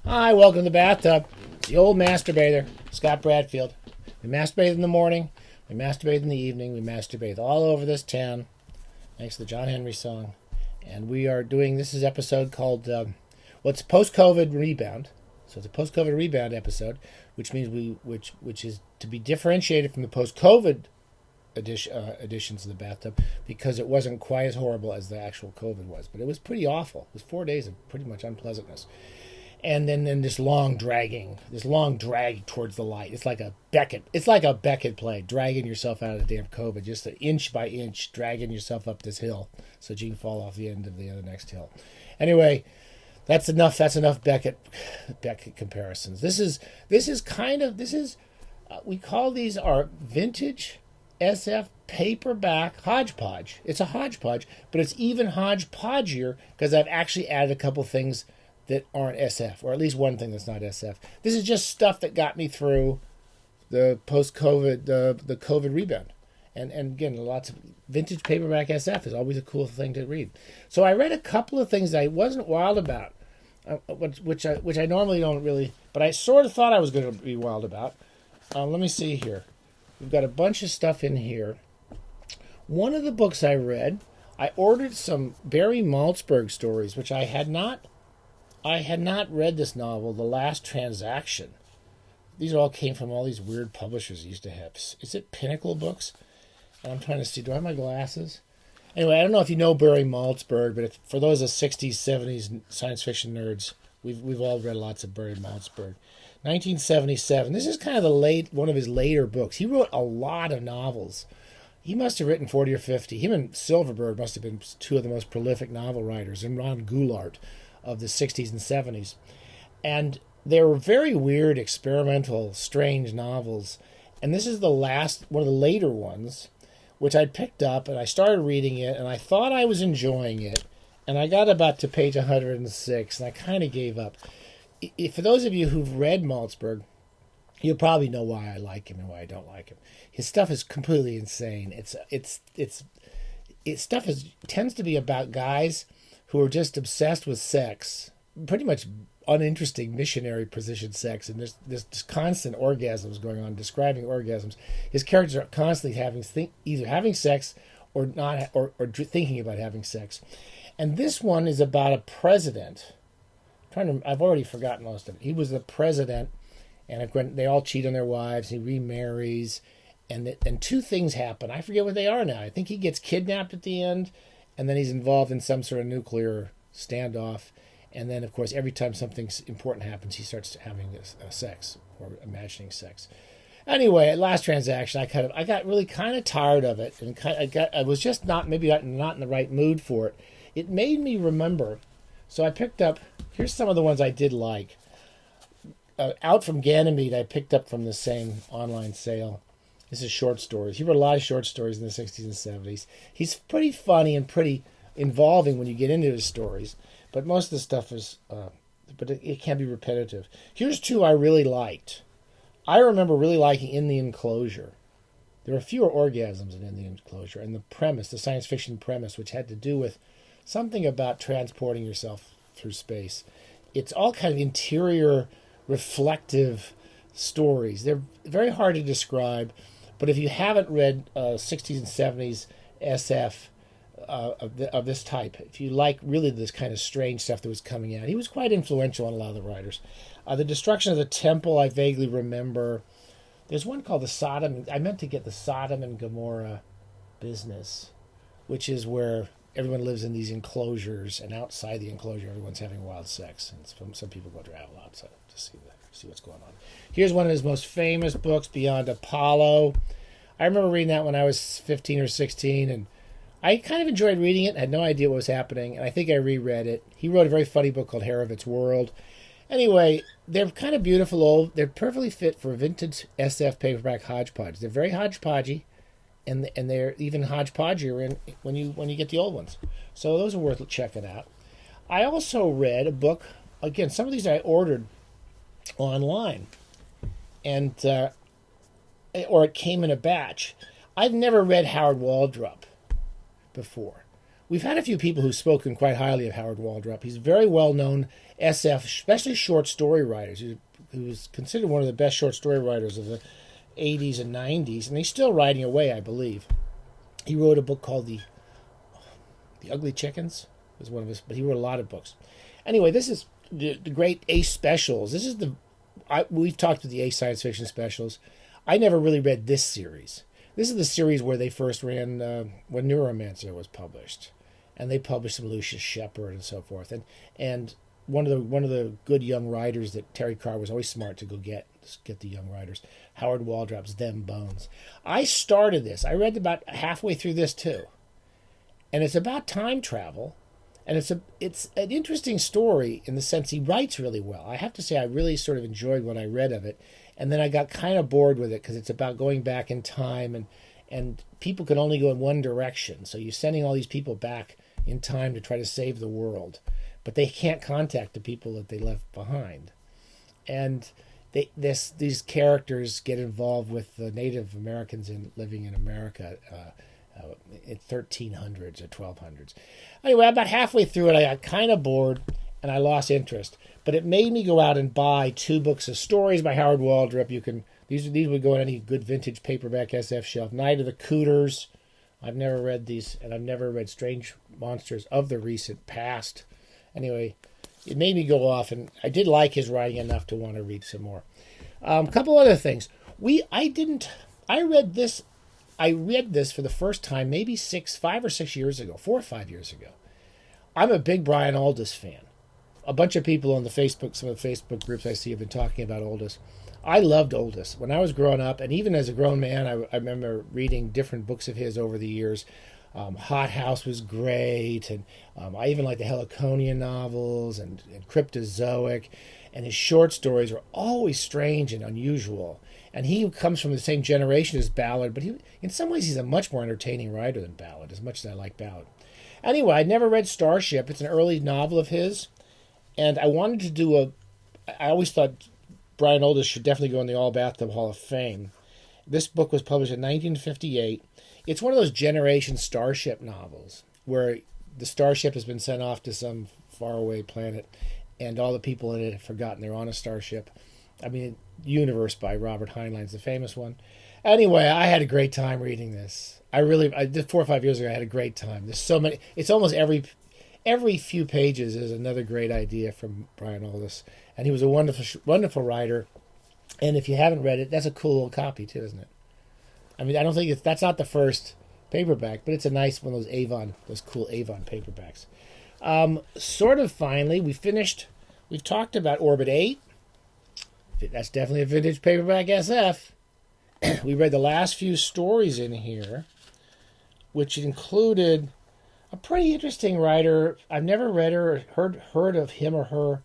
Hi, welcome to the bathtub. It's the old masturbator, Scott Bradfield. We masturbate in the morning, we masturbate in the evening, we masturbate all over this town, thanks to the John Henry song. And we are doing, this is episode called, it's post-COVID rebound. So it's a post-COVID rebound episode, which means which is to be differentiated from the post-COVID editions of the bathtub, because it wasn't quite as horrible as the actual COVID was. But it was pretty awful. It was 4 days of pretty much unpleasantness. And then this long drag towards the light. It's like a Beckett play, dragging yourself out of the damn COVID, just inch by inch, dragging yourself up this hill so that you can fall off the end of the next hill. Anyway, that's enough Beckett comparisons. We call these our vintage SF paperback hodgepodge. It's a hodgepodge, but it's even hodgepodgier because I've actually added a couple things that aren't SF, or at least one thing that's not SF. This is just stuff that got me through the post-COVID, the COVID rebound. And again, lots of vintage paperback SF is always a cool thing to read. So I read a couple of things that I wasn't wild about, which I normally don't really, but I sort of thought I was going to be wild about. Let me see here. We've got a bunch of stuff in here. One of the books I read, I ordered some Barry Malzberg stories, which I had not read this novel, The Last Transaction. These all came from all these weird publishers I used to have. Is it Pinnacle Books? And I'm trying to see, do I have my glasses? Anyway, I don't know if you know Barry Malzberg, but for those of 60s, 70s science fiction nerds, we've all read lots of Barry Malzberg. 1977. This is kind of one of his later books. He wrote a lot of novels. He must have written 40 or 50. Him and Silverberg must have been two of the most prolific novel writers, and Ron Goulart of the 60s and 70s. And they were very weird, experimental, strange novels. And this is one of the later ones, which I picked up and I started reading it, and I thought I was enjoying it. And I got about to page 106, and I kind of gave up. For those of you who've read Malzberg, you'll probably know why I like him and why I don't like him. His stuff is completely insane. Tends to be about guys who are just obsessed with sex, pretty much uninteresting missionary position sex, and there's this constant orgasms going on, describing orgasms. His characters are constantly either having sex or not, or thinking about having sex. And this one is about a president. I've already forgotten most of it. He was the president, and they all cheat on their wives. He remarries, and two things happen. I forget what they are now. I think he gets kidnapped at the end, and then he's involved in some sort of nuclear standoff. And then, of course, every time something important happens, he starts having this sex or imagining sex. Anyway, at Last Transaction, I got really kind of tired of it, and I was just not in the right mood for it. It made me remember. So I picked up. Here's some of the ones I did like. Out from Ganymede, I picked up from the same online sale. This is short stories. He wrote a lot of short stories in the 60s and 70s. He's pretty funny and pretty involving when you get into his stories, but most of the stuff is, it can be repetitive. Here's two I really liked. I remember really liking In the Enclosure. There were fewer orgasms in the Enclosure, and the science fiction premise, which had to do with something about transporting yourself through space. It's all kind of interior, reflective stories. They're very hard to describe, but if you haven't read 60s and 70s SF of this type, if you like really this kind of strange stuff that was coming out, he was quite influential on a lot of the writers. The Destruction of the Temple, I vaguely remember. There's one called I meant to get the Sodom and Gomorrah Business, which is where everyone lives in these enclosures, and outside the enclosure, everyone's having wild sex. And some people go travel outside to see what's going on. Here's one of his most famous books, Beyond Apollo. I remember reading that when I was 15 or 16, and I kind of enjoyed reading it. I had no idea what was happening, and I think I reread it. He wrote a very funny book called Harrivet's World. Anyway, they're kind of beautiful. They're perfectly fit for vintage SF paperback hodgepodge. They're very hodgepodgey. And they're even hodgepodgier when you get the old ones. So those are worth checking out. I also read a book. Again, some of these I ordered online, and or it came in a batch. I've never read Howard Waldrop before, we've had a few people who've spoken quite highly of Howard Waldrop. He's a very well-known SF, especially short story writers. He was considered one of the best short story writers of the 80s and 90s, and he's still writing away, I believe. He wrote a book called The Ugly Chickens, was one of his, but he wrote a lot of books. Anyway, this is the great Ace specials. This is we've talked about the Ace science fiction specials. I never really read this series. This is the series where they first ran when Neuromancer was published, and they published some Lucius Shepard and so forth. And one of the good young writers that Terry Carr was always smart to go get the young writers. Howard Waldrop's Them Bones. I started this. I read about halfway through this too, and it's about time travel, and it's an interesting story in the sense he writes really well. I have to say I really sort of enjoyed what I read of it. And then I got kind of bored with it because it's about going back in time, and people can only go in one direction. So you're sending all these people back in time to try to save the world, but they can't contact the people that they left behind. And these characters get involved with the Native Americans living in America in 1300s or 1200s. Anyway, about halfway through it, I got kind of bored and I lost interest. But it made me go out and buy 2 books of stories by Howard Waldrop. These would go on any good vintage paperback SF shelf. Night of the Cooters. I've never read these, and I've never read Strange Monsters of the Recent Past. Anyway, it made me go off, and I did like his writing enough to want to read some more. A couple other things. I read this for the first time maybe 5 or 6 years ago, 4 or 5 years ago. I'm a big Brian Aldiss fan. A bunch of people on some of the Facebook groups I see have been talking about Aldiss. I loved Aldiss. When I was growing up, and even as a grown man, I remember reading different books of his over the years. Hot House was great, and I even liked the Heliconian novels and Cryptozoic, and his short stories are always strange and unusual. And he comes from the same generation as Ballard, but in some ways he's a much more entertaining writer than Ballard, as much as I like Ballard. Anyway, I'd never read Starship. It's an early novel of his. And I wanted to I always thought Brian Aldiss should definitely go in the All Bathtub Hall of Fame. This book was published in 1958. It's one of those generation Starship novels where the Starship has been sent off to some faraway planet and all the people in it have forgotten they're on a starship. I mean, Universe by Robert Heinlein's the famous one. Anyway, I had a great time reading this. I did 4 or 5 years ago. I had a great time. There's so many. It's almost every few pages is another great idea from Brian Aldiss. And he was a wonderful writer. And if you haven't read it, that's a cool little copy too, isn't it? I mean, I don't think that's not the first paperback, but it's a nice one of those cool Avon paperbacks. Sort of finally, we've talked about Orbit 8. That's definitely a vintage paperback SF. We read the last few stories in here, which included a pretty interesting writer. I've never read her or heard of him or her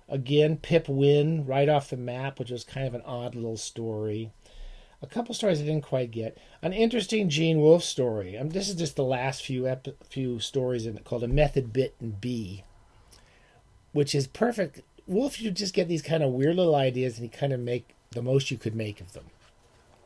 again. Pip Wynn, Right Off the Map, which was kind of an odd little story. A couple stories I didn't quite get. An interesting Gene Wolfe story. This is just the last few stories in it, called A Method Bit and B, which is perfect. Wolfe, you just get these kind of weird little ideas, and you kind of make the most you could make of them.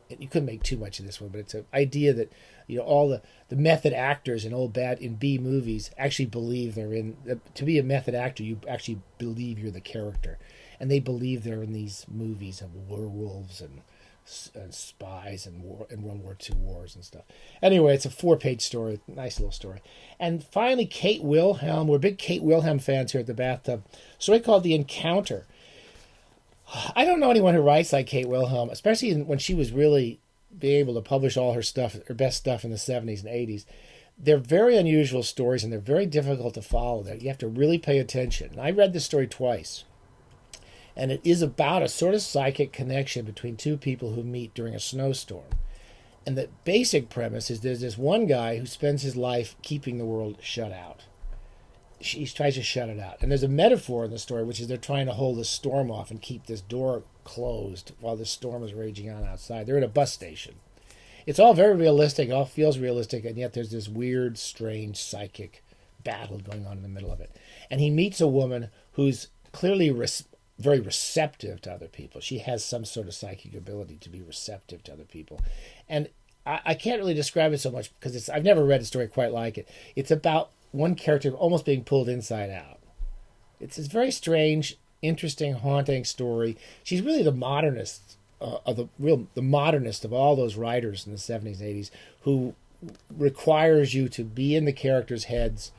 You couldn't make too much of this one, but it's an idea that all the method actors in B movies actually believe they're in. To be a method actor, you actually believe you're the character, and they believe they're in these movies of werewolves and spies and World War II wars and stuff. Anyway, it's a 4-page story, nice little story. And finally, Kate Wilhelm. We're big Kate Wilhelm fans here at the Bathtub. Story called The Encounter. I don't know anyone who writes like Kate Wilhelm, especially when she was really being able to publish all her best stuff in the 70s and 80s. They're very unusual stories, and they're very difficult to follow. You have to really pay attention. And I read this story twice. And it is about a sort of psychic connection between two people who meet during a snowstorm. And the basic premise is there's this one guy who spends his life keeping the world shut out. He tries to shut it out. And there's a metaphor in the story, which is they're trying to hold the storm off and keep this door closed while the storm is raging on outside. They're at a bus station. It's all very realistic. It all feels realistic. And yet there's this weird, strange, psychic battle going on in the middle of it. And he meets a woman who's clearly very receptive to other people. She has some sort of psychic ability to be receptive to other people. And I can't really describe it so much because I've never read a story quite like it. It's about one character almost being pulled inside out. It's a very strange, interesting, haunting story. She's really the modernist the modernist of all those writers in the 70s and 80s, who requires you to be in the characters' heads,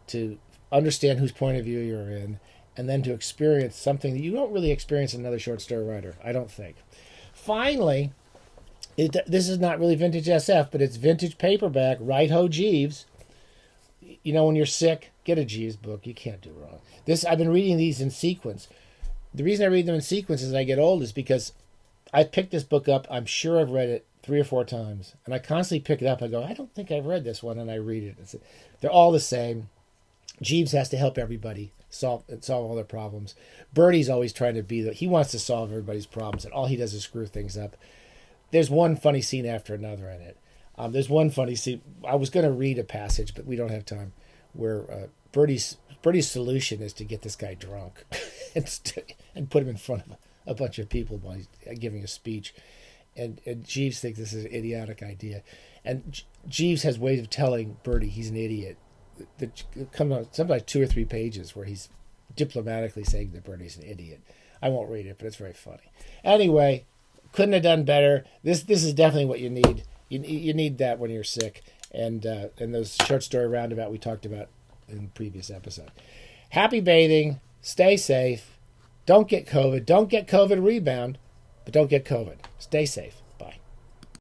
to understand whose point of view you're in, and then to experience something that you don't really experience in another short story writer, I don't think. Finally, this is not really vintage SF, but it's vintage paperback. Right ho, Jeeves. You know, when you're sick, get a Jeeves book. You can't do wrong. I've been reading these in sequence. The reason I read them in sequence as I get old is because I picked this book up. I'm sure I've read it 3 or 4 times, and I constantly pick it up. I go, I don't think I've read this one, and I read it. They're all the same. Jeeves has to help everybody solve all their problems. Bertie's always trying to he wants to solve everybody's problems, and all he does is screw things up. There's one funny scene after another in it. There's one funny scene. I was going to read a passage, but we don't have time, where Bertie's solution is to get this guy drunk and put him in front of a bunch of people while he's giving a speech. And Jeeves thinks this is an idiotic idea. And Jeeves has ways of telling Bertie he's an idiot. That comes on something like 2 or 3 pages where he's diplomatically saying that Bertie's an idiot. I won't read it, but it's very funny. Anyway, couldn't have done better. This is definitely what you need. You need that when you're sick. And those short story roundabout we talked about in the previous episode. Happy bathing. Stay safe. Don't get COVID. Don't get COVID rebound, but don't get COVID. Stay safe.